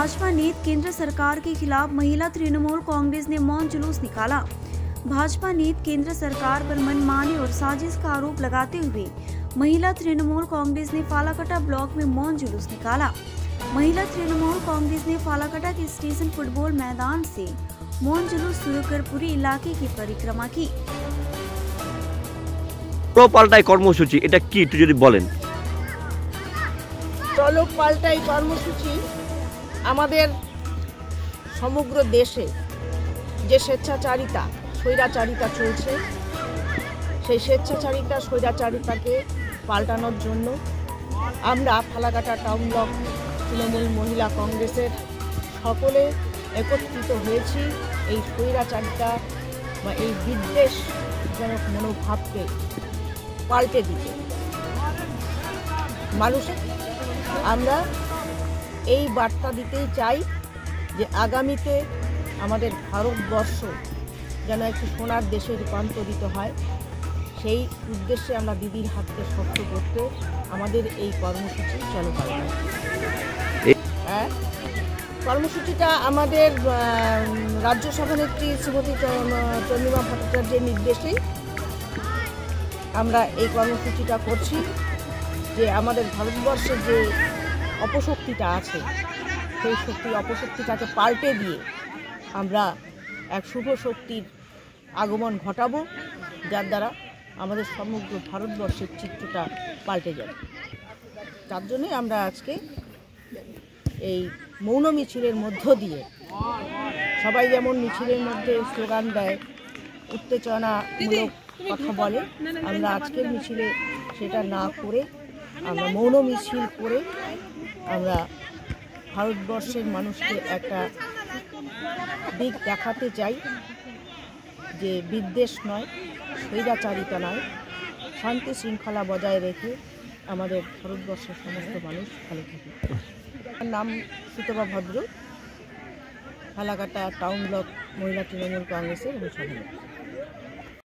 भाजपा ने केंद्र सरकार के खिलाफ महिला तृणमूल कांग्रेस ने मौन जुलूस निकाला। भाजपा ने केंद्र सरकार पर मनमानी और साजिश का आरोप लगाते हुए महिला तृणमूल कांग्रेस ने फालाकटा ब्लॉक में मौन जुलूस निकाला। महिला तृणमूल कांग्रेस ने फालाकटा के स्टेशन फुटबॉल मैदान से मौन जुलूस शुरू कर पूरे इलाके की परिक्रमा की। চলো পাল্টাই কর্মসূচি এটা কি একটু যদি বলেন। চলো পাল্টাই কর্মসূচি আমাদের সমগ্র দেশে যে স্বেচ্ছাচারিতা স্বৈরাচারিতা চলছে সেই স্বেচ্ছাচারিতা স্বৈরাচারিতাকে পাল্টানোর জন্য আমরা ফালাকাটা টাউন ব্লক তৃণমূল মহিলা কংগ্রেসের সকলে একত্রিত হয়েছি এই স্বৈরাচারিতা বা এই বিদ্বেষজনক মনোভাবকে পাল্টে দিতে। মানুষের আমরা এই বার্তা দিতেই চাই যে আগামীতে আমাদের ভারতবর্ষ যেন একটি সোনার দেশে রূপান্তরিত হয়, সেই উদ্দেশ্যে আমরা দিদির হাতকে শক্ত করতে আমাদের এই কর্মসূচি চালু করা হয়। হ্যাঁ, কর্মসূচিটা আমাদের রাজ্য সভানেত্রী শ্রীমতী চন্দ্রিমা ভট্টাচার্যের নির্দেশেই আমরা এই কর্মসূচিটা করছি যে আমাদের ভারতবর্ষের যে অপশক্তিটা আছে সেই অপশক্তিটাকে পাল্টে দিয়ে আমরা এক শুভ শক্তির আগমন ঘটাবো, যার দ্বারা আমাদের সমগ্র ভারতবর্ষের চিত্রটা পাল্টে যাবে। তার জন্যই আমরা আজকে এই মৌন মিছিলের মধ্য দিয়ে সবাই যেমন মিছিলের মধ্যে স্লোগান দেয়, উত্তেজনামূলক কথা বলে, আমরা আজকের মিছিলে সেটা না করে আমরা মৌন মিছিল করে আমরা ভারতবর্ষের মানুষকে একটা দিক দেখাতে চাই যে বিদ্বেষ নয়, স্বৈরাচারিতা নয়, শান্তি শৃঙ্খলা বজায় রেখে আমাদের ভারতবর্ষের সমস্ত মানুষ ভালো থাকে। আমার নাম সুতপা ভদ্র, ফালাকাটা টাউন ব্লক মহিলা তৃণমূল কংগ্রেসের সভাপতি।